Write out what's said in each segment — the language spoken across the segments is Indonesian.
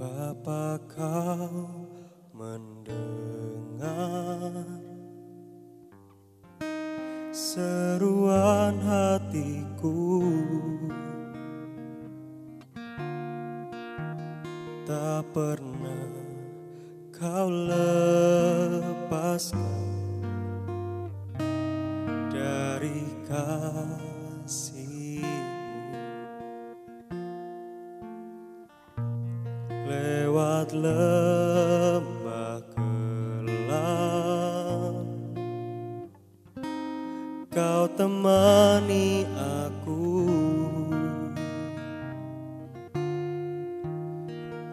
Bapa, kau mendengar seruan hatiku, tak pernah kau lepaskan dari kasih-Mu. Lewat lembah gelap, kau temani aku.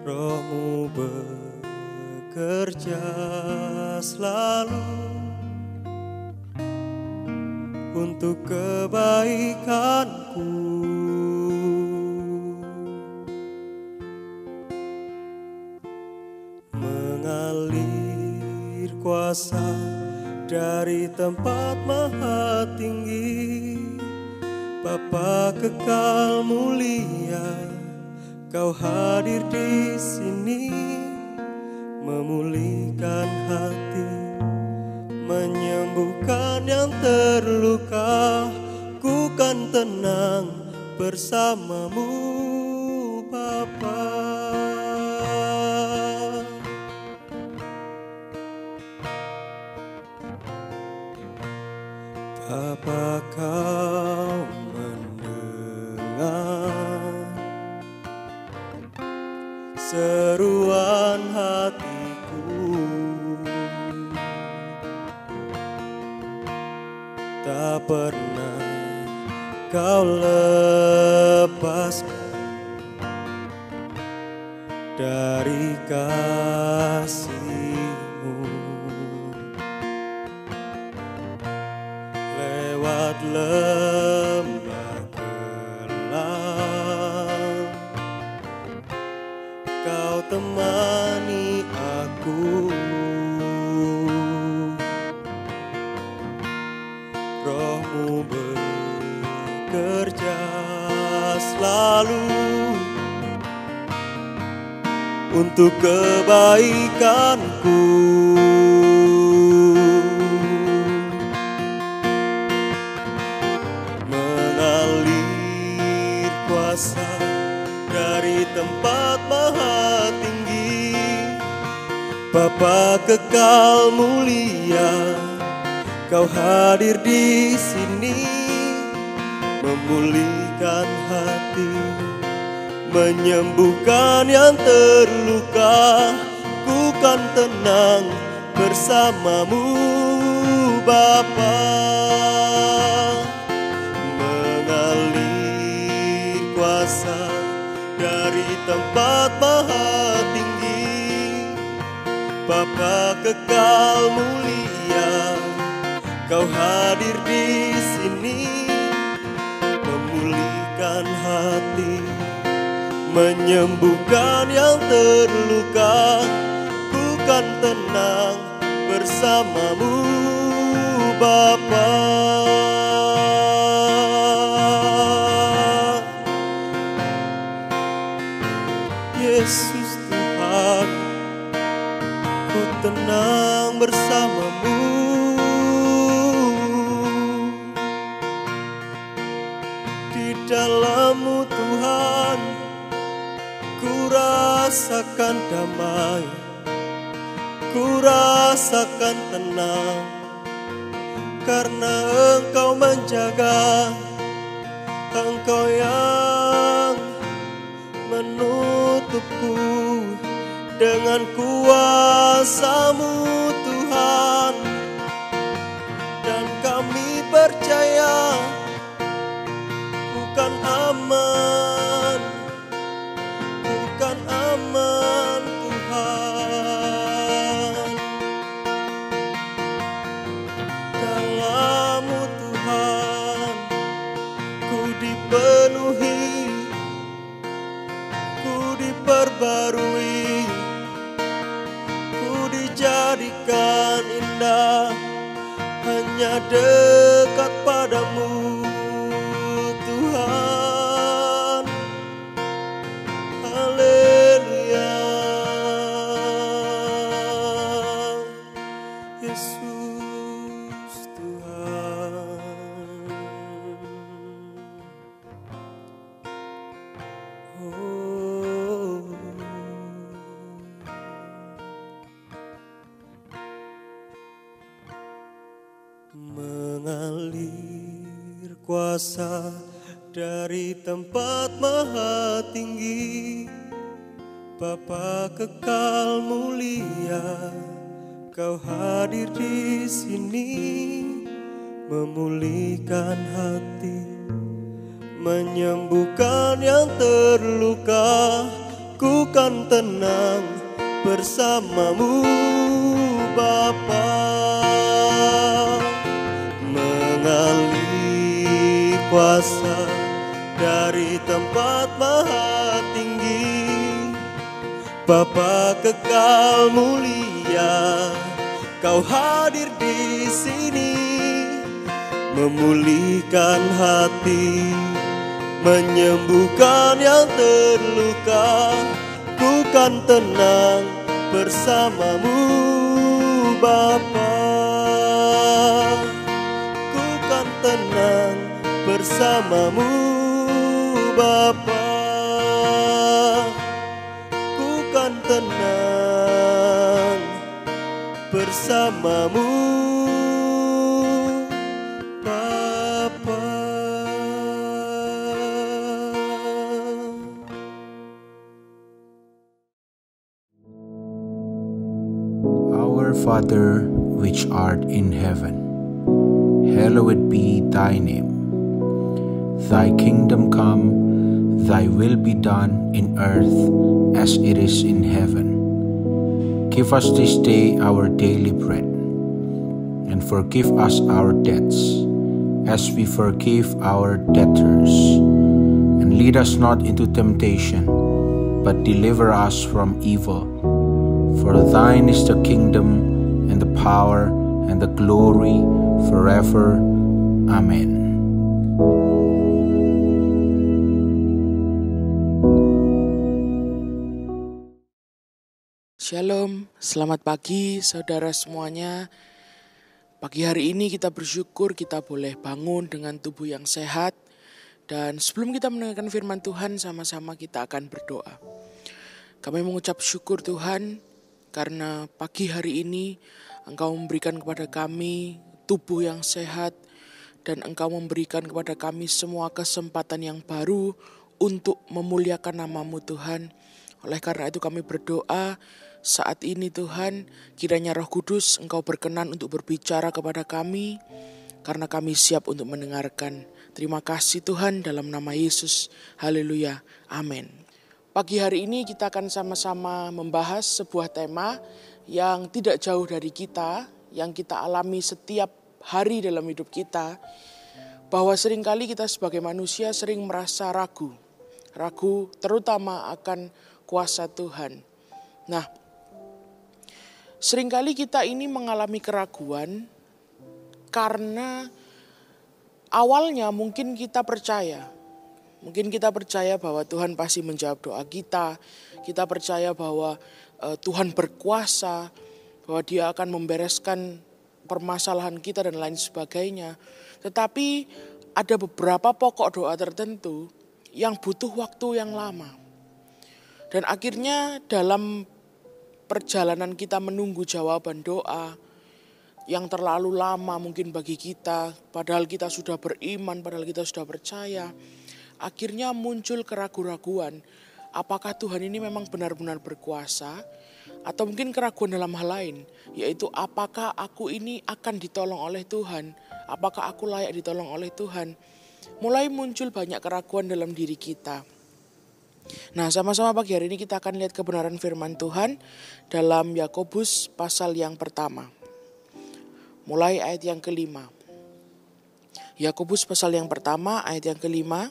Roh-Mu bekerja selalu untuk kebaikanku. Mengalir kuasa dari tempat maha tinggi, Bapa kekal mulia, kau hadir di sini, memulihkan hati, menyembuhkan yang terluka. Ku kan tenang bersama-Mu, Bapa. Bapa, kau mendengar seruan hatiku, tak pernah kau lepaskan dari kasih-Mu. Lewat lembah gelap, kau temani aku. Roh-Mu bekerja selalu untuk kebaikanku. Mengalir kuasa dari tempat maha tinggi, Bapa kekal mulia, kau hadir di sini, memulihkan hati, menyembuhkan yang terluka. Ku kan tenang bersama-Mu, Bapa. Mengalir kuasa dari tempat maha tinggi, Bapa kekal mulia, kau hadir di sini, memulihkan hati, menyembuhkan yang terluka. Ku kan tenang bersama-Mu, Bapa. Yesus Tuhan, ku tenang bersama-Mu. Di dalam-Mu Tuhan, ku rasakan damai, ku rasakan tenang, karena Engkau menjaga, Engkau yang menutupku dengan kuasa-Mu Tuhan. Dan kami percaya bukan aman, bukan aman Tuhan. Dalam-Mu Tuhan, ku dipenuhi, ku diperbarui, ku dijadikan indah, hanya dekat padamu Tuhan. Haleluya. kuasa dari tempat maha tinggi. Bapa kekal mulia, Kau hadir di sini, memulihkan hati, menyembuhkan yang terluka. Ku kan tenang bersamamu Bapa. Mengalir kuasa dari tempat maha tinggi. Bapa kekal mulia, Kau hadir di sini, memulihkan hati, menyembuhkan yang terluka. Ku kan tenang bersamamu Bapa. Ku kan tenang bersamamu Bapa. Ku kan tenang bersamamu Bapa. Our Father, which art in heaven, hallowed be thy name. Thy kingdom come, thy will be done in earth as it is in heaven. Give us this day our daily bread, and forgive us our debts, as we forgive our debtors. And lead us not into temptation, but deliver us from evil. For thine is the kingdom, and the power, and the glory, forever. Amen. Shalom, selamat pagi saudara semuanya. Pagi hari ini kita bersyukur kita boleh bangun dengan tubuh yang sehat. Dan sebelum kita mendengarkan firman Tuhan, sama-sama kita akan berdoa. Kami mengucap syukur Tuhan, karena pagi hari ini Engkau memberikan kepada kami tubuh yang sehat, dan Engkau memberikan kepada kami semua kesempatan yang baru untuk memuliakan nama-Mu Tuhan. Oleh karena itu kami berdoa, saat ini Tuhan, kiranya Roh Kudus Engkau berkenan untuk berbicara kepada kami, karena kami siap untuk mendengarkan. Terima kasih Tuhan, dalam nama Yesus. Haleluya. Amin. Pagi hari ini kita akan sama-sama membahas sebuah tema yang tidak jauh dari kita, yang kita alami setiap hari dalam hidup kita, bahwa seringkali kita sebagai manusia sering merasa ragu terutama akan kuasa Tuhan. Nah, seringkali kita ini mengalami keraguan karena awalnya mungkin kita percaya. Mungkin kita percaya bahwa Tuhan pasti menjawab doa kita. Kita percaya bahwa Tuhan berkuasa, bahwa Dia akan membereskan permasalahan kita dan lain sebagainya. Tetapi ada beberapa pokok doa tertentu yang butuh waktu yang lama. Dan akhirnya dalam perjalanan kita menunggu jawaban doa yang terlalu lama mungkin bagi kita, padahal kita sudah beriman, padahal kita sudah percaya, akhirnya muncul keraguan-raguan, apakah Tuhan ini memang benar-benar berkuasa, atau mungkin keraguan dalam hal lain, yaitu apakah aku ini akan ditolong oleh Tuhan, apakah aku layak ditolong oleh Tuhan. Mulai muncul banyak keraguan dalam diri kita. Nah, sama-sama pagi hari ini kita akan lihat kebenaran firman Tuhan dalam Yakobus pasal yang pertama. Mulai ayat yang kelima. Yakobus pasal yang pertama ayat yang kelima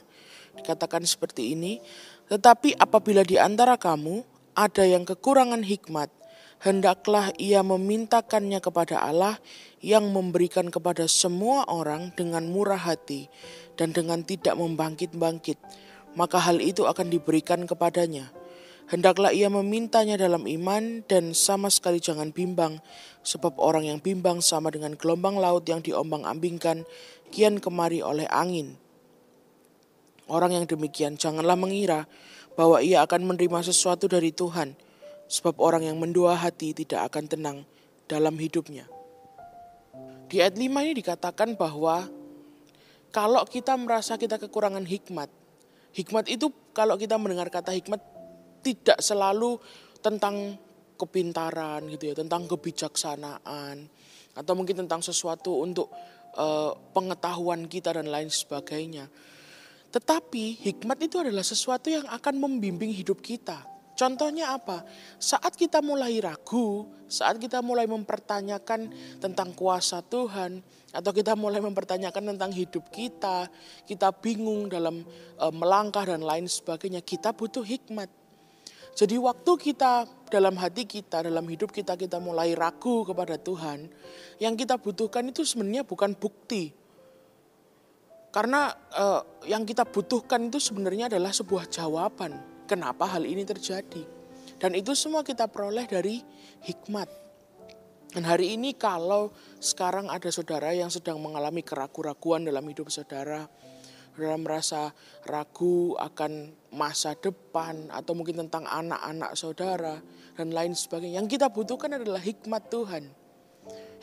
dikatakan seperti ini. Tetapi apabila di antara kamu ada yang kekurangan hikmat, hendaklah ia memintakannya kepada Allah yang memberikan kepada semua orang dengan murah hati dan dengan tidak membangkit-bangkit. Maka hal itu akan diberikan kepadanya. Hendaklah ia memintanya dalam iman dan sama sekali jangan bimbang, sebab orang yang bimbang sama dengan gelombang laut yang diombang-ambingkan kian kemari oleh angin. Orang yang demikian janganlah mengira bahwa ia akan menerima sesuatu dari Tuhan, sebab orang yang mendua hati tidak akan tenang dalam hidupnya. Di ayat 5 ini dikatakan bahwa Kalau kita merasa kita kekurangan hikmat, hikmat itu kalau kita mendengar kata hikmat tidak selalu tentang kepintaran gitu ya, tentang kebijaksanaan, atau mungkin tentang sesuatu untuk pengetahuan kita dan lain sebagainya. Tetapi hikmat itu adalah sesuatu yang akan membimbing hidup kita. Contohnya apa? Saat kita mulai ragu, saat kita mulai mempertanyakan tentang kuasa Tuhan, atau kita mulai mempertanyakan tentang hidup kita bingung dalam melangkah dan lain sebagainya, kita butuh hikmat. Jadi waktu kita dalam hati kita, dalam hidup kita mulai ragu kepada Tuhan, yang kita butuhkan itu sebenarnya bukan bukti. Karena yang kita butuhkan itu sebenarnya adalah sebuah jawaban. Kenapa hal ini terjadi? Dan itu semua kita peroleh dari hikmat. Dan hari ini kalau sekarang ada saudara yang sedang mengalami keraguan-raguan dalam hidup saudara merasa ragu akan masa depan atau mungkin tentang anak-anak saudara dan lain sebagainya. Yang kita butuhkan adalah hikmat Tuhan.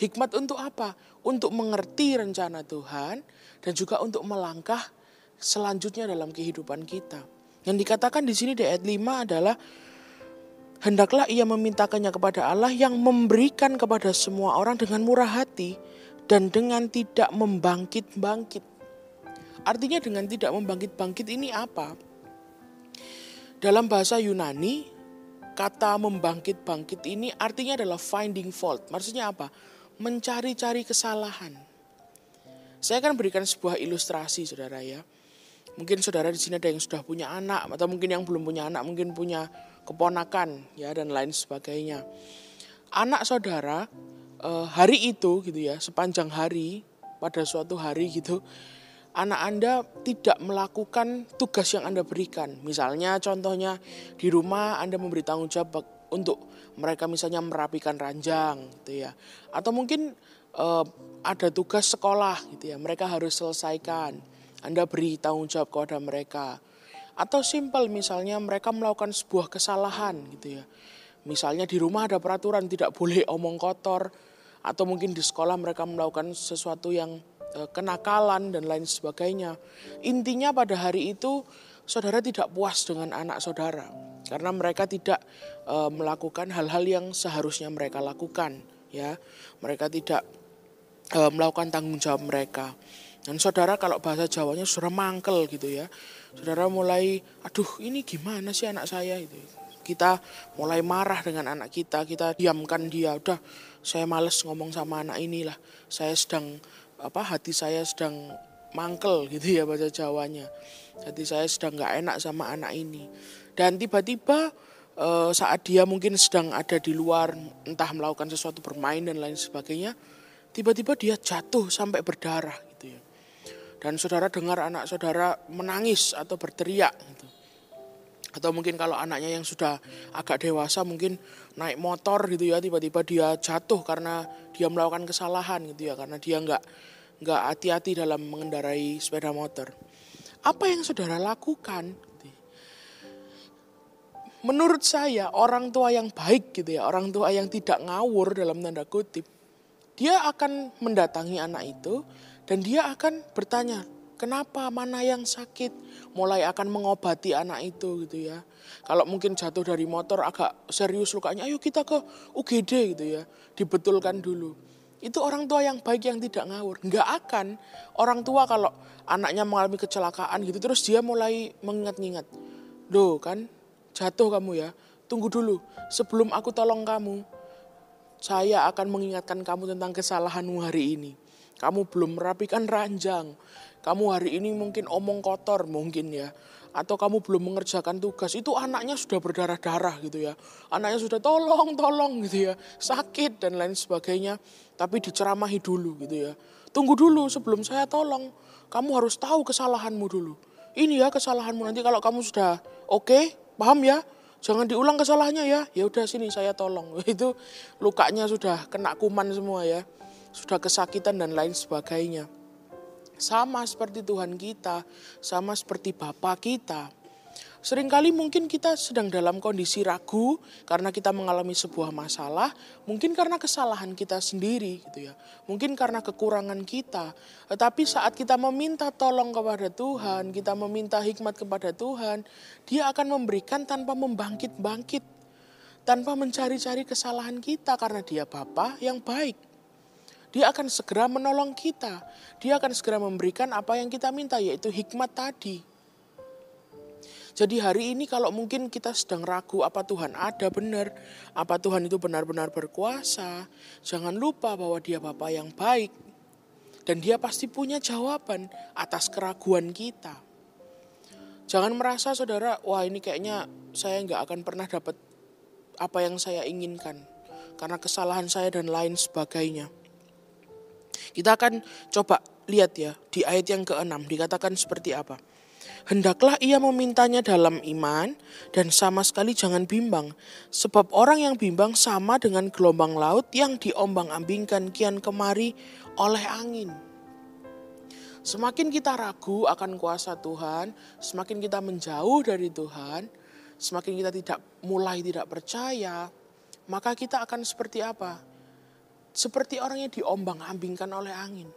Hikmat untuk apa? Untuk mengerti rencana Tuhan dan juga untuk melangkah selanjutnya dalam kehidupan kita. Yang dikatakan di sini di ayat 5 adalah hendaklah ia memintakannya kepada Allah yang memberikan kepada semua orang dengan murah hati dan dengan tidak membangkit-bangkit. Artinya dengan tidak membangkit-bangkit ini apa? Dalam bahasa Yunani, kata membangkit-bangkit ini artinya adalah finding fault. Maksudnya apa? Mencari-cari kesalahan. Saya akan berikan sebuah ilustrasi saudara ya. Mungkin saudara di sini ada yang sudah punya anak atau mungkin yang belum punya anak, mungkin punya keponakan ya dan lain sebagainya. Anak saudara hari itu gitu ya, sepanjang hari pada suatu hari gitu, anak Anda tidak melakukan tugas yang Anda berikan. Misalnya contohnya di rumah Anda memberi tanggung jawab untuk mereka misalnya merapikan ranjang gitu ya. Atau mungkin ada tugas sekolah gitu ya, mereka harus selesaikan. Anda beri tanggung jawab kepada mereka. Atau simpel misalnya mereka melakukan sebuah kesalahan gitu ya. Misalnya di rumah ada peraturan tidak boleh omong kotor. Atau mungkin di sekolah mereka melakukan sesuatu yang kenakalan dan lain sebagainya. Intinya pada hari itu saudara tidak puas dengan anak saudara. Karena mereka tidak melakukan hal-hal yang seharusnya mereka lakukan. Ya, mereka tidak melakukan tanggung jawab mereka. Dan saudara kalau bahasa Jawanya saudara mangkel gitu ya. Saudara mulai, aduh ini gimana sih anak saya itu. Kita mulai marah dengan anak kita diamkan dia. Udah saya males ngomong sama anak inilah. Saya sedang, hati saya sedang mangkel gitu ya bahasa Jawanya. Hati saya sedang gak enak sama anak ini. Dan tiba-tiba saat dia mungkin sedang ada di luar, entah melakukan sesuatu bermain dan lain sebagainya. Tiba-tiba dia jatuh sampai berdarah gitu ya. Dan saudara dengar anak saudara menangis atau berteriak gitu. Atau mungkin kalau anaknya yang sudah agak dewasa mungkin naik motor gitu ya, tiba-tiba dia jatuh karena dia melakukan kesalahan gitu ya, karena dia nggak hati-hati dalam mengendarai sepeda motor. Apa yang saudara lakukan? Menurut saya orang tua yang baik gitu ya, orang tua yang tidak ngawur dalam tanda kutip, dia akan mendatangi anak itu dan dia akan bertanya, kenapa, mana yang sakit? Mulai akan mengobati anak itu gitu ya. Kalau mungkin jatuh dari motor agak serius lukanya, ayo kita ke UGD gitu ya. Dibetulkan dulu. Itu orang tua yang baik yang tidak ngawur. Enggak akan orang tua kalau anaknya mengalami kecelakaan gitu terus dia mulai mengingat-ingat. Loh kan jatuh kamu ya, tunggu dulu. Sebelum aku tolong kamu, saya akan mengingatkan kamu tentang kesalahanmu hari ini. Kamu belum merapikan ranjang. Kamu hari ini mungkin omong kotor mungkin ya. Atau kamu belum mengerjakan tugas. Itu anaknya sudah berdarah-darah gitu ya. Anaknya sudah tolong gitu ya. Sakit dan lain sebagainya. Tapi diceramahi dulu gitu ya. Tunggu dulu sebelum saya tolong. Kamu harus tahu kesalahanmu dulu. Ini ya kesalahanmu, nanti kalau kamu sudah oke, paham ya? Jangan diulang kesalahannya ya. Ya udah sini saya tolong. Itu lukanya sudah kena kuman semua ya. Sudah kesakitan dan lain sebagainya. Sama seperti Tuhan kita, sama seperti Bapa kita. Seringkali mungkin kita sedang dalam kondisi ragu karena kita mengalami sebuah masalah, mungkin karena kesalahan kita sendiri gitu ya. Mungkin karena kekurangan kita. Tetapi saat kita meminta tolong kepada Tuhan, kita meminta hikmat kepada Tuhan, Dia akan memberikan tanpa membangkit-bangkit, tanpa mencari-cari kesalahan kita karena Dia Bapa yang baik. Dia akan segera menolong kita. Dia akan segera memberikan apa yang kita minta, yaitu hikmat tadi. Jadi hari ini kalau mungkin kita sedang ragu apa Tuhan ada benar, apa Tuhan itu benar-benar berkuasa, jangan lupa bahwa Dia Bapa yang baik. Dan Dia pasti punya jawaban atas keraguan kita. Jangan merasa saudara, wah ini kayaknya saya nggak akan pernah dapat apa yang saya inginkan. Karena kesalahan saya dan lain sebagainya. Kita akan coba lihat ya di ayat yang ke-6 dikatakan seperti apa. Hendaklah ia memintanya dalam iman dan sama sekali jangan bimbang. Sebab orang yang bimbang sama dengan gelombang laut yang diombang-ambingkan kian kemari oleh angin. Semakin kita ragu akan kuasa Tuhan, semakin kita menjauh dari Tuhan, semakin kita mulai tidak percaya, maka kita akan seperti apa? Seperti orang yang diombang-ambingkan oleh angin.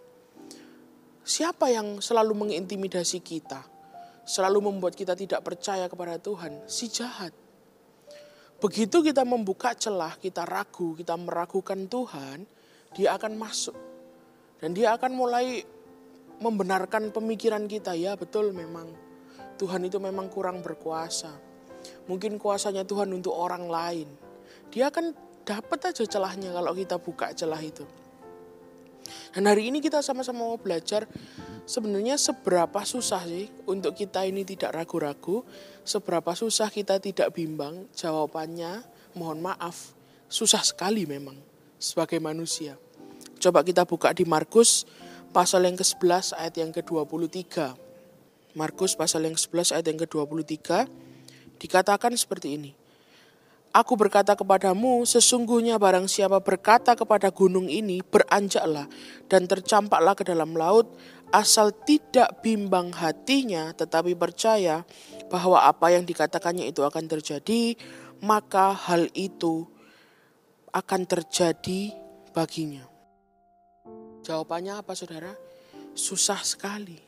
Siapa yang selalu mengintimidasi kita? Selalu membuat kita tidak percaya kepada Tuhan, si jahat. Begitu kita membuka celah, kita ragu, kita meragukan Tuhan, dia akan masuk. Dan dia akan mulai membenarkan pemikiran kita, ya betul memang. Tuhan itu memang kurang berkuasa. Mungkin kuasanya Tuhan untuk orang lain. Dia akan dapat aja celahnya kalau kita buka celah itu. Dan hari ini kita sama-sama mau belajar sebenarnya seberapa susah sih untuk kita ini tidak ragu-ragu, seberapa susah kita tidak bimbang. Jawabannya mohon maaf, susah sekali memang sebagai manusia. Coba kita buka di Markus pasal yang ke-11 ayat yang ke-23. Markus pasal yang ke-11 ayat yang ke-23 dikatakan seperti ini. Aku berkata kepadamu, sesungguhnya barang siapa berkata kepada gunung ini, beranjaklah dan tercampaklah ke dalam laut, asal tidak bimbang hatinya, tetapi percaya bahwa apa yang dikatakannya itu akan terjadi, maka hal itu akan terjadi baginya. Jawabannya apa saudara? Susah sekali.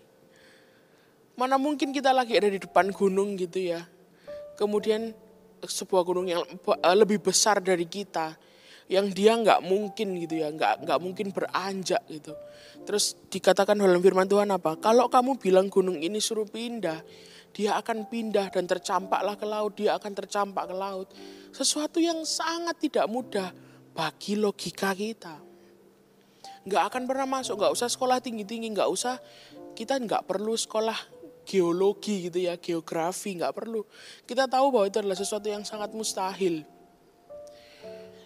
Mana mungkin kita lagi ada di depan gunung gitu ya. Kemudian sebuah gunung yang lebih besar dari kita, yang dia nggak mungkin gitu ya, nggak mungkin beranjak gitu. Terus dikatakan dalam firman Tuhan apa? Kalau kamu bilang gunung ini suruh pindah, dia akan pindah dan tercampaklah ke laut, dia akan tercampak ke laut. Sesuatu yang sangat tidak mudah bagi logika kita. Nggak akan pernah masuk, nggak usah sekolah tinggi-tinggi, kita nggak perlu sekolah geologi gitu ya, geografi, nggak perlu. Kita tahu bahwa itu adalah sesuatu yang sangat mustahil.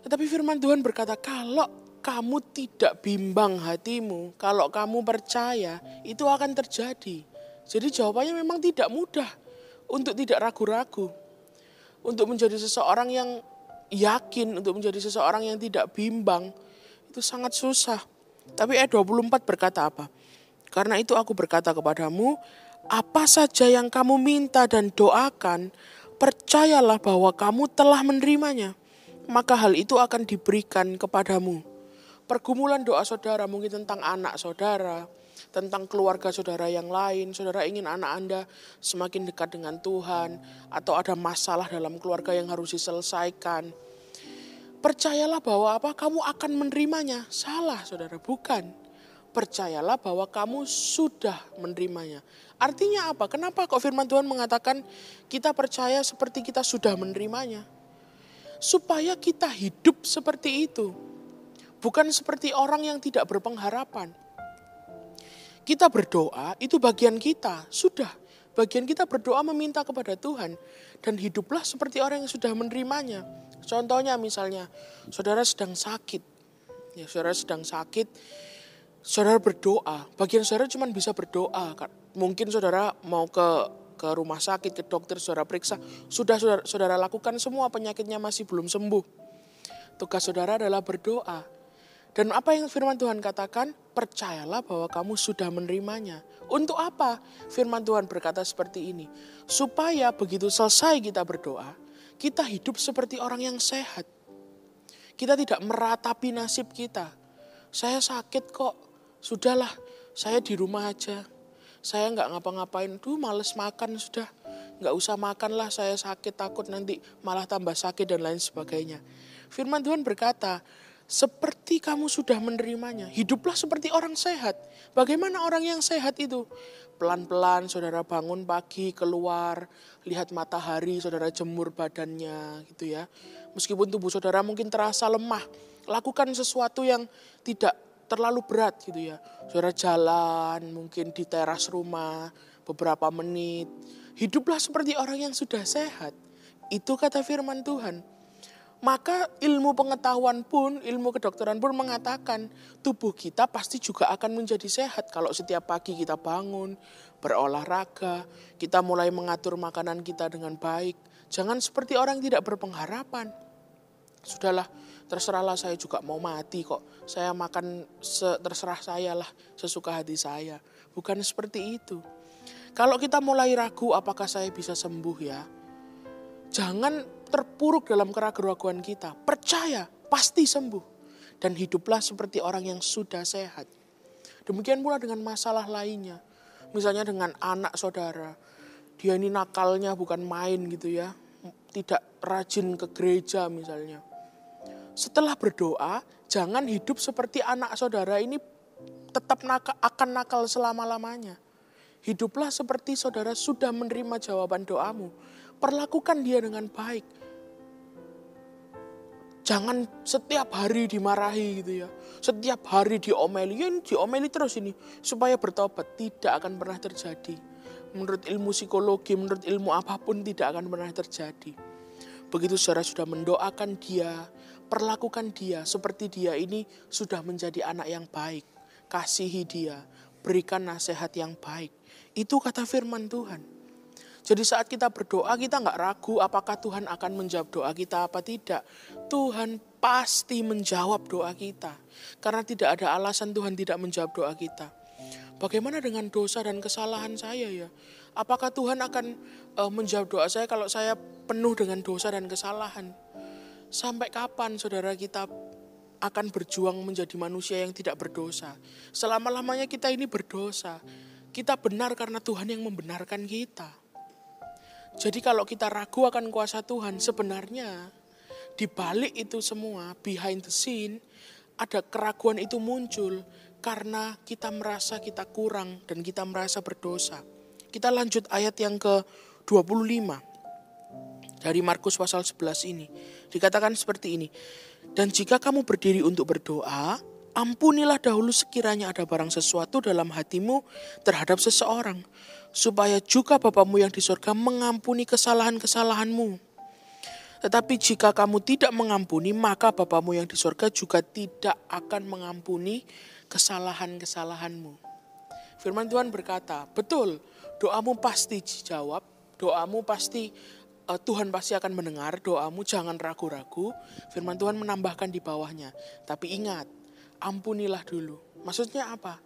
Tetapi firman Tuhan berkata, kalau kamu tidak bimbang hatimu, kalau kamu percaya, itu akan terjadi. Jadi jawabannya memang tidak mudah untuk tidak ragu-ragu. Untuk menjadi seseorang yang yakin, untuk menjadi seseorang yang tidak bimbang, itu sangat susah. Tapi ayat 24 berkata apa? Karena itu aku berkata kepadamu, apa saja yang kamu minta dan doakan, percayalah bahwa kamu telah menerimanya, maka hal itu akan diberikan kepadamu. Pergumulan doa saudara mungkin tentang anak saudara, tentang keluarga saudara yang lain, saudara ingin anak Anda semakin dekat dengan Tuhan, atau ada masalah dalam keluarga yang harus diselesaikan. Percayalah bahwa kamu akan menerimanya. Salah saudara, bukan. Percayalah bahwa kamu sudah menerimanya. Artinya apa? Kenapa kok firman Tuhan mengatakan kita percaya seperti kita sudah menerimanya? Supaya kita hidup seperti itu. Bukan seperti orang yang tidak berpengharapan. Kita berdoa, itu bagian kita. Sudah. Bagian kita berdoa meminta kepada Tuhan. Dan hiduplah seperti orang yang sudah menerimanya. Contohnya misalnya, saudara sedang sakit. Ya, saudara sedang sakit. Saudara berdoa, bagian saudara cuma bisa berdoa. Mungkin saudara mau ke rumah sakit, ke dokter, saudara periksa. Sudah saudara lakukan semua, penyakitnya masih belum sembuh. Tugas saudara adalah berdoa. Dan apa yang firman Tuhan katakan? Percayalah bahwa kamu sudah menerimanya. Untuk apa? Firman Tuhan berkata seperti ini. Supaya begitu selesai kita berdoa, kita hidup seperti orang yang sehat. Kita tidak meratapi nasib kita. Saya sakit kok, sudahlah saya di rumah aja. Saya nggak ngapa-ngapain, males makan sudah. Nggak usah makan lah, saya sakit, takut nanti malah tambah sakit dan lain sebagainya. Firman Tuhan berkata, seperti kamu sudah menerimanya, hiduplah seperti orang sehat. Bagaimana orang yang sehat itu? Pelan-pelan saudara bangun pagi, keluar, lihat matahari, saudara jemur badannya gitu ya. Meskipun tubuh saudara mungkin terasa lemah, lakukan sesuatu yang tidak terlalu berat gitu ya. Saudara jalan mungkin di teras rumah beberapa menit. Hiduplah seperti orang yang sudah sehat. Itu kata firman Tuhan. Maka ilmu pengetahuan pun, ilmu kedokteran pun mengatakan tubuh kita pasti juga akan menjadi sehat. Kalau setiap pagi kita bangun, berolahraga, kita mulai mengatur makanan kita dengan baik. Jangan seperti orang yang tidak berpengharapan. Sudahlah, terserahlah saya juga mau mati kok. Saya makan terserah saya lah, sesuka hati saya. Bukan seperti itu. Kalau kita mulai ragu apakah saya bisa sembuh ya, jangan terpuruk dalam keraguan kita. Percaya, pasti sembuh. Dan hiduplah seperti orang yang sudah sehat. Demikian pula dengan masalah lainnya. Misalnya dengan anak saudara. Dia ini nakalnya bukan main gitu ya. Tidak rajin ke gereja misalnya. Setelah berdoa, jangan hidup seperti anak saudara ini tetap akan nakal selama-lamanya. Hiduplah seperti saudara sudah menerima jawaban doamu. Perlakukan dia dengan baik. Jangan setiap hari dimarahi gitu ya. Setiap hari diomeli. Ya diomeli terus ini. Supaya bertobat. Tidak akan pernah terjadi. Menurut ilmu psikologi, menurut ilmu apapun tidak akan pernah terjadi. Begitu saudara sudah mendoakan dia, perlakukan dia seperti dia ini sudah menjadi anak yang baik. Kasihi dia. Berikan nasihat yang baik. Itu kata firman Tuhan. Jadi saat kita berdoa, kita nggak ragu apakah Tuhan akan menjawab doa kita apa tidak. Tuhan pasti menjawab doa kita. Karena tidak ada alasan Tuhan tidak menjawab doa kita. Bagaimana dengan dosa dan kesalahan saya ya? Apakah Tuhan akan menjawab doa saya kalau saya penuh dengan dosa dan kesalahan? Sampai kapan saudara kita akan berjuang menjadi manusia yang tidak berdosa? Selama-lamanya kita ini berdosa. Kita benar karena Tuhan yang membenarkan kita. Jadi kalau kita ragu akan kuasa Tuhan, sebenarnya di balik itu semua, behind the scene, ada keraguan itu muncul karena kita merasa kita kurang dan kita merasa berdosa. Kita lanjut ayat yang ke-25 dari Markus pasal 11 ini. Dikatakan seperti ini. Dan jika kamu berdiri untuk berdoa, ampunilah dahulu sekiranya ada barang sesuatu dalam hatimu terhadap seseorang, supaya juga Bapamu yang di surga mengampuni kesalahan-kesalahanmu. Tetapi jika kamu tidak mengampuni, maka Bapamu yang di surga juga tidak akan mengampuni kesalahan-kesalahanmu. Firman Tuhan berkata, betul, doamu pasti dijawab, doamu pasti Tuhan pasti akan mendengar doamu, jangan ragu-ragu. Firman Tuhan menambahkan di bawahnya, tapi ingat, ampunilah dulu. Maksudnya apa?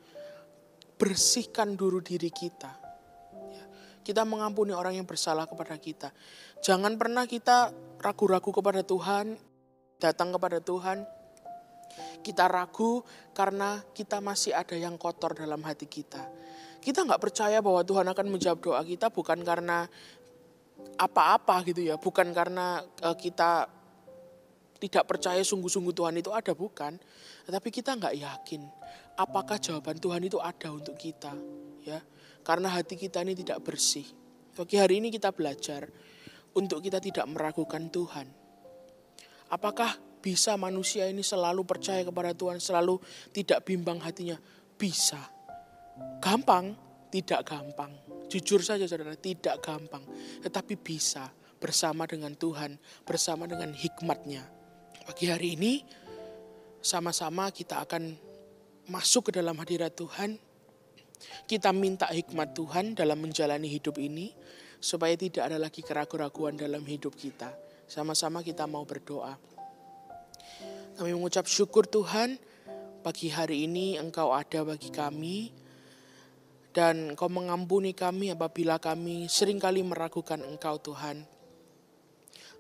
Bersihkan dulu diri kita. Ya, kita mengampuni orang yang bersalah kepada kita. Jangan pernah kita ragu-ragu kepada Tuhan, datang kepada Tuhan. Kita ragu karena kita masih ada yang kotor dalam hati kita. Kita gak percaya bahwa Tuhan akan menjawab doa kita bukan karena apa-apa gitu ya. Bukan karena kita tidak percaya sungguh-sungguh Tuhan itu ada, bukan. Tetapi kita gak yakin apakah jawaban Tuhan itu ada untuk kita. Ya, karena hati kita ini tidak bersih. Pagi hari ini kita belajar untuk kita tidak meragukan Tuhan. Apakah bisa manusia ini selalu percaya kepada Tuhan, selalu tidak bimbang hatinya? Bisa. Gampang? Tidak gampang. Jujur saja saudara, tidak gampang. Tetapi bisa bersama dengan Tuhan, bersama dengan hikmat-Nya. Pagi hari ini sama-sama kita akan masuk ke dalam hadirat Tuhan. Kita minta hikmat Tuhan dalam menjalani hidup ini, supaya tidak ada lagi keraguan-keraguan dalam hidup kita. Sama-sama kita mau berdoa. Kami mengucap syukur Tuhan pagi hari ini Engkau ada bagi kami, dan Engkau mengampuni kami apabila kami seringkali meragukan Engkau Tuhan.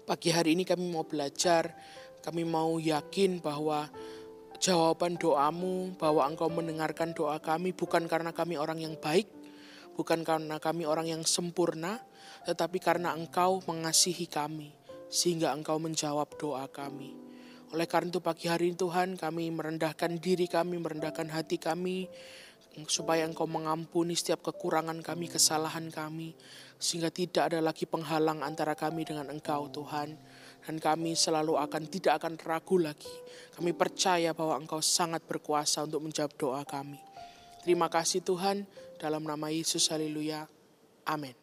Pagi hari ini kami mau belajar, kami mau yakin bahwa jawaban doamu, bahwa Engkau mendengarkan doa kami bukan karena kami orang yang baik, bukan karena kami orang yang sempurna, tetapi karena Engkau mengasihi kami, sehingga Engkau menjawab doa kami. Oleh karena itu pagi hari ini Tuhan, kami merendahkan diri kami, merendahkan hati kami, supaya Engkau mengampuni setiap kekurangan kami, kesalahan kami, sehingga tidak ada lagi penghalang antara kami dengan Engkau Tuhan. Dan kami tidak akan ragu lagi. Kami percaya bahwa Engkau sangat berkuasa untuk menjawab doa kami. Terima kasih Tuhan, dalam nama Yesus, haleluya, amin.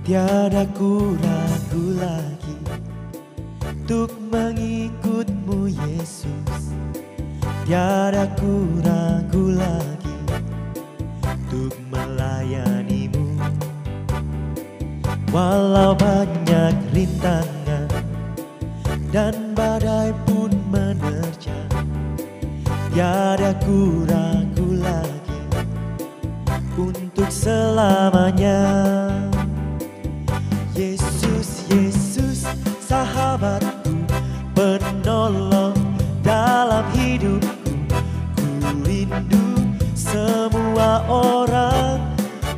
Tiada ku ragu lagi untuk mengikut-Mu Yesus. Tiada ku ragu lagi untuk melayani-Mu. Walau banyak rintangan dan badai pun menerjang, tiada ku ragu lagi untuk selamanya. Yesus, Yesus, sahabatku, penolong dalam hidupku. Ku rindu semua orang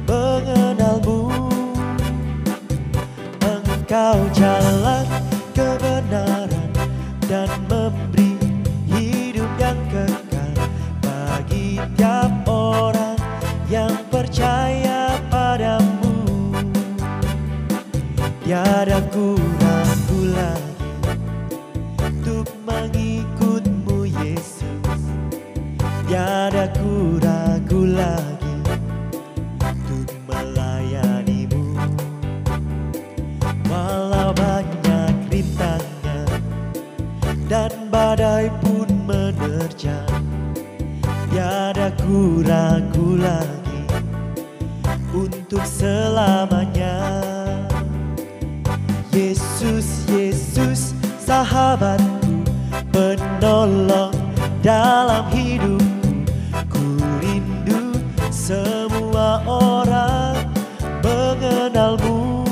mengenal-Mu. Engkau jalan kebenaran dan memberi hidup yang kekal bagi tiap orang yang percaya padamu. Tiada ku ragu lagi untuk mengikut-Mu Yesus. Tiada ku ragu lagi untuk melayani-Mu. Walau banyak rintangan dan badai pun menerjang, tiada ku ragu lagi untuk selamanya. Yesus, Yesus, sahabatku, penolong dalam hidupku. Ku rindu semua orang mengenal-Mu.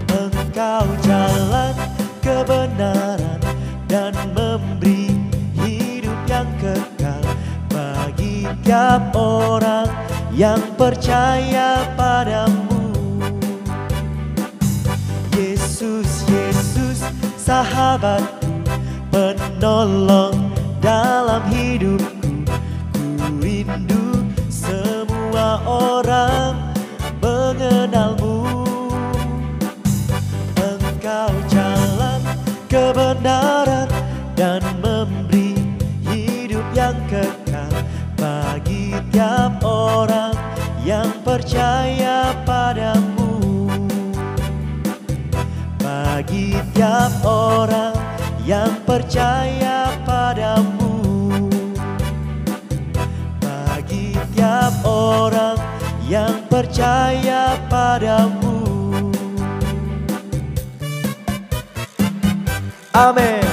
Engkau jalan kebenaran dan memberi hidup yang kekal bagi tiap orang yang percaya padamu. Yesus, Yesus, sahabatku, penolong dalam hidupku. Ku rindu semua orang mengenal-Mu. Engkau jalan kebenaran dan memberi hidup yang kekal bagi tiap orang yang percaya padamu. Bagi tiap orang yang percaya padamu. Bagi tiap orang yang percaya padamu. Amin.